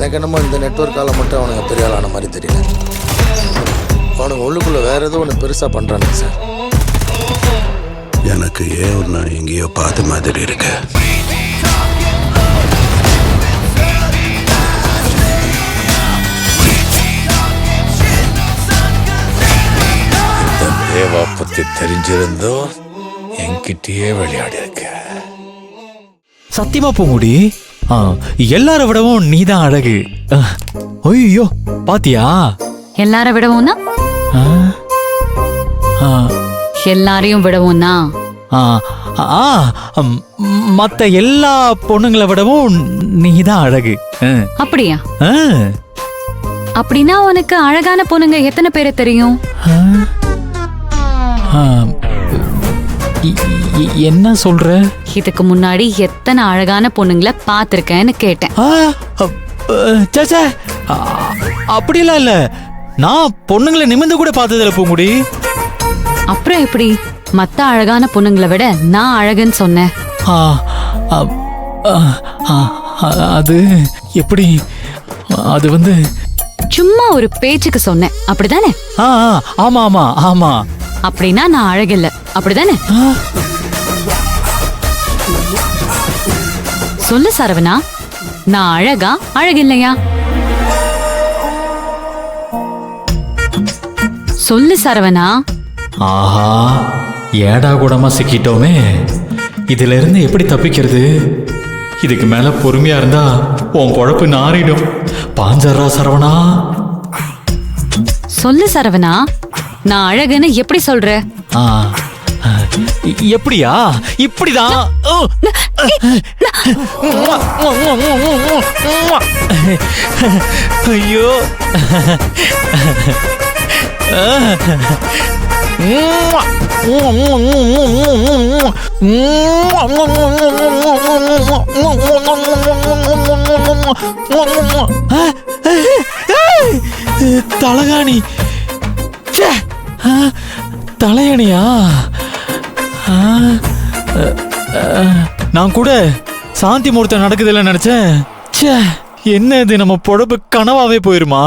எனக்கு என்னமோ இந்த நெட்வொர்க்கால மட்டும் அவனுங்க பெரிய ஆளான மாதிரி தெரியல. அவனுங்க உள்ளுக்குள்ளே வேறு ஏதோ ஒன்று பெருசாக பண்ணுறானுங்க சார். எனக்கு ஏன் நான் எங்கேயோ பார்த்த மாதிரி இருக்கு. தேவா பத்தி தெரிஞ்சிருந்தோ என்கிட்டயே விளையாடி இருக்க. சத்தியமா பூங்குடி, எல்லார விடவும் நீதான் அழகு. ஐயோ பாத்தியா? எல்லார விடவும்னா எல்லாரையும் விடவும்னா மத்த எல்லா பொண்ணுங்களை விடவும் நீதான் அழகு. அப்படியா? அப்படின்னா உனக்கு அழகான பொண்ணுங்க எத்தனை பேரை தெரியும்? என்ன சொல்ற? இதுக்கு முன்னாடி எத்தனை அழகான பொண்ணுங்களை பாத்திருக்கேன்னு கேட்டேன். அப்படிலாம் இல்ல, நான் பொண்ணுங்களை நிமிர்ந்து கூட பார்த்ததில்ல பூங்குடி. அப்புறம் எப்படி மத்த அழகான பொண்ணுங்களை விட நான் அழகுன்னு சொன்னேன்? அது எப்படி? அது வந்து சும்மா ஒரு பேச்சுக்கு சொன்னேன், அப்படிதானே? ஆமா ஆமா ஆமா. அப்படின்னா நான் அழகில்ல, அப்படிதானே? சொல்லு சரவணா, நான் அழகா அழகில்லையா? சொல்லு சரவணா. ஆஹா, ஏடா கூடமா சிக்கிட்டோமே. இதுல இருந்து எப்படி தப்பிக்கிறது? இதுக்கு மேல பொறுமையா இருந்தா உன் பொழப்பு நாறிடும். பாஞ்சரா சரவணா. சொல்லு சரவணா, நான் அழகுன்னு எப்படி சொல்ற? எப்படியா? இப்படிதான். ஐயோ, தலகாணி. தலையணியா? நான் கூட சாந்தி முகூர்த்தம் நடக்குதுல்ல நினைச்சேன். என்ன இது, நம்ம பொழப்பு கனவாவே போயிருமா?